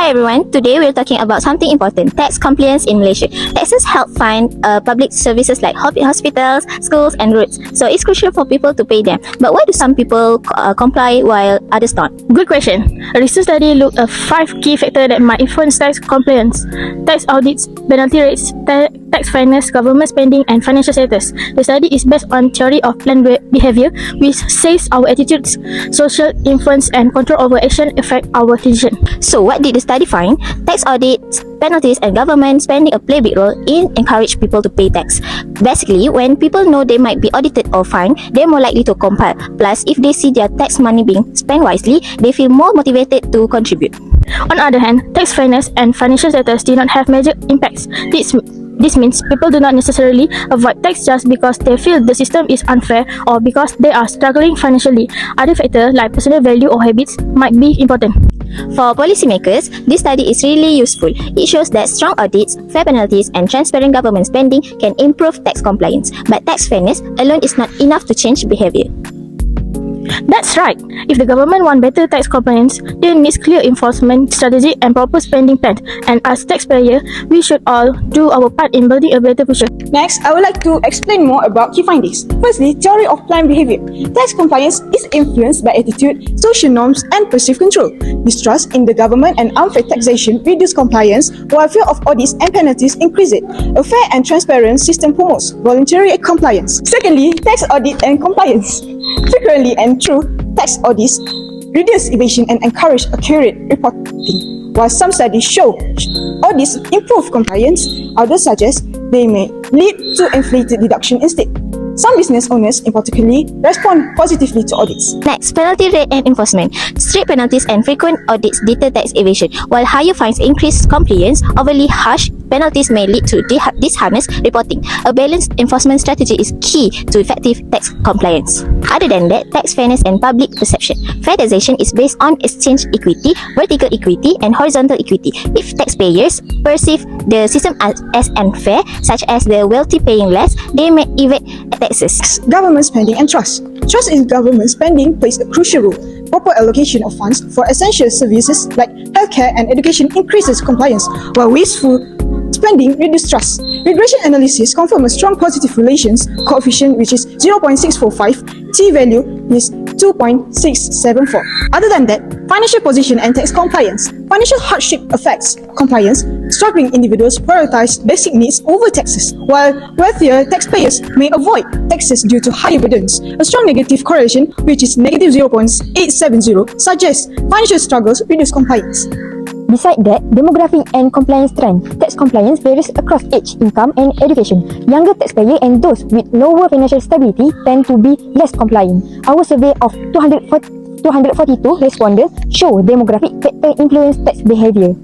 Hi everyone, today we're talking about something important, tax compliance in Malaysia. Taxes help fund public services like hospitals, schools and roads. So it's crucial for people to pay them. But why do some people comply while others don't? Good question. A recent study looked at 5 key factors that might influence tax compliance: tax audits, penalty rates, tax fairness, government spending, and financial status. The study is based on theory of planned behavior, which says our attitudes, social influence, and control over action affect our decision. So what did the study find? Tax audits, penalties, and government spending play a big role in encourage people to pay tax. Basically, when people know they might be audited or fined, they're more likely to comply. Plus, if they see their tax money being spent wisely, they feel more motivated to contribute. On the other hand, tax fairness and financial status do not have major impacts. This means people do not necessarily avoid tax just because they feel the system is unfair or because they are struggling financially. Other factors like personal value or habits might be important. For policymakers, this study is really useful. It shows that strong audits, fair penalties, and transparent government spending can improve tax compliance. But tax fairness alone is not enough to change behavior. That's right. If the government wants better tax compliance, they need clear enforcement strategy and proper spending plan. And as taxpayers, we should all do our part in building a better future. Next, I would like to explain more about key findings. Firstly, theory of planned behavior. Tax compliance is influenced by attitude, social norms, and perceived control. Distrust in the government and unfair taxation reduce compliance, while fear of audits and penalties increase it. A fair and transparent system promotes voluntary compliance. Secondly, tax audit and compliance. Frequently and true tax audits reduce evasion and encourage accurate reporting. While some studies show audits improve compliance, others suggest they may lead to inflated deduction instead. Some business owners, in particular, respond positively to audits. Next, penalty rate and enforcement. Strict penalties and frequent audits deter tax evasion, while higher fines increase compliance. Overly harsh penalties may lead to dishonest reporting. A balanced enforcement strategy is key to effective tax compliance. Other than that, tax fairness and public perception. Fair taxation is based on exchange equity, vertical equity, and horizontal equity. If taxpayers perceive the system as unfair, such as the wealthy paying less, they may evade taxes. Government spending and trust. Trust in government spending plays a crucial role. Proper allocation of funds for essential services like healthcare and education increases compliance, while wasteful spending reduces trust. Regression analysis confirms a strong positive relations coefficient which is 0.645, t-value is 2.674. Other than that, financial position and tax compliance. Financial hardship affects compliance. Struggling individuals prioritize basic needs over taxes, while wealthier taxpayers may avoid taxes due to higher burdens. A strong negative correlation, which is negative 0.870, suggests financial struggles reduce compliance. Besides that, demographic and compliance trend. Tax compliance varies across age, income, and education. Younger taxpayers and those with lower financial stability tend to be less compliant. Our survey of 242 respondents show demographic factor influence tax behavior.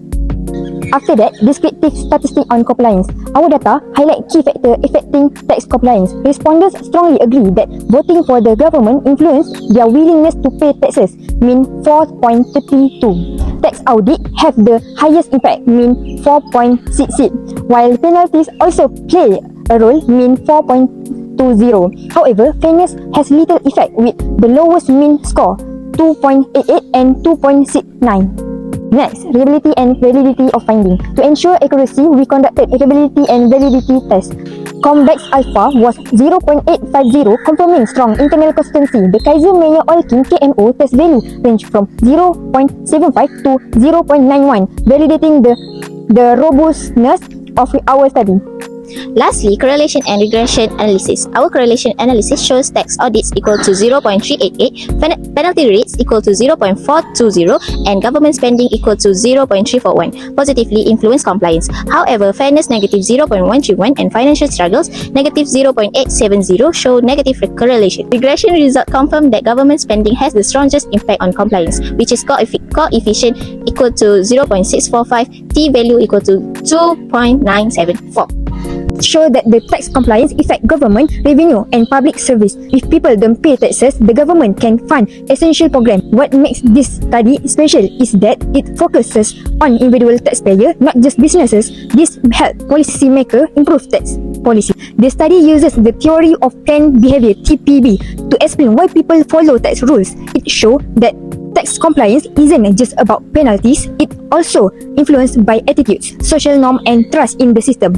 After that, descriptive statistics on compliance. Our data highlight key factors affecting tax compliance. Respondents strongly agree that voting for the government influenced their willingness to pay taxes, mean 4.32. Tax audit have the highest impact, mean 4.68, while penalties also play a role, mean 4.20. However, fairness has little effect with the lowest mean score, 2.88 and 2.69. Next, reliability and validity of finding. To ensure accuracy, we conducted reliability and validity tests. Convex alpha was 0.850, confirming strong internal consistency. The Kaiser-Meyer-Olkin KMO test value ranged from 0.75 to 0.91, validating the robustness of our study. Lastly, correlation and regression analysis. Our correlation analysis shows tax audits equal to 0.388, penalty rates equal to 0.420, and government spending equal to 0.341, positively influence compliance. However, fairness negative 0.131 and financial struggles negative 0.870 show negative correlation. Regression result confirm that government spending has the strongest impact on compliance, which is coefficient equal to 0.645, t-value equal to 2.974. Show that the tax compliance affect government revenue and public service. If people don't pay taxes, the government can fund essential programs. What makes this study special is that it focuses on individual taxpayers, not just businesses. This helps policymakers improve tax policy. The study uses the theory of planned behavior (TPB) to explain why people follow tax rules. It shows that tax compliance isn't just about penalties, it also influenced by attitudes, social norm and trust in the system.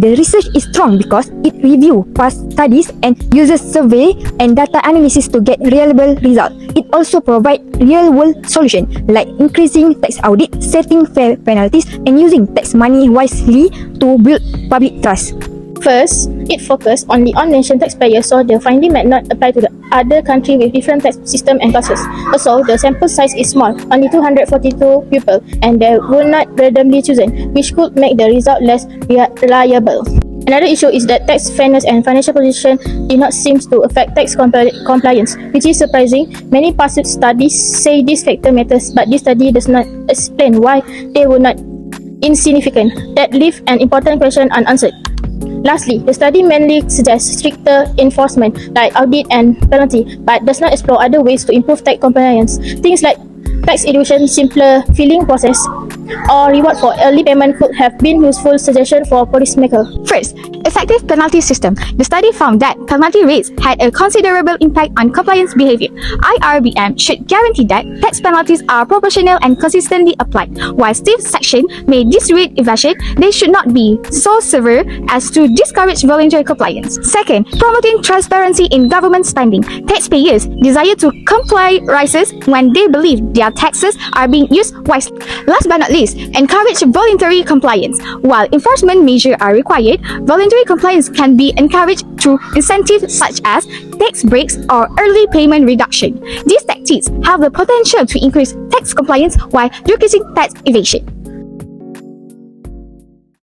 The research is strong because it reviews past studies and uses survey and data analysis to get reliable results. It also provides real-world solutions like increasing tax audit, setting fair penalties, and using tax money wisely to build public trust. First, it focused only on national taxpayers, so the finding might not apply to the other country with different tax system and classes. Also, the sample size is small, only 242 pupils, and they were not randomly chosen, which could make the result less reliable. Another issue is that tax fairness and financial position did not seem to affect tax compliance, which is surprising. Many past studies say this factor matters, but this study does not explain why they were not insignificant. That leaves an important question unanswered. Lastly, the study mainly suggests stricter enforcement like audit and penalty, but does not explore other ways to improve tax compliance. Things like tax education, simpler filing process, or reward for early payment could have been useful suggestions for policymakers. First, effective penalty system. The study found that penalty rates had a considerable impact on compliance behavior. IRBM should guarantee that tax penalties are proportional and consistently applied. While stiff section may dissuade evasion, they should not be so severe as to discourage voluntary compliance. Second, promoting transparency in government spending. Taxpayers' desire to comply rises when they believe their taxes are being used wisely. Last but not least, encourage voluntary compliance. While enforcement measures are required, voluntary compliance can be encouraged through incentives such as tax breaks or early payment reduction. These tactics have the potential to increase tax compliance while decreasing tax evasion.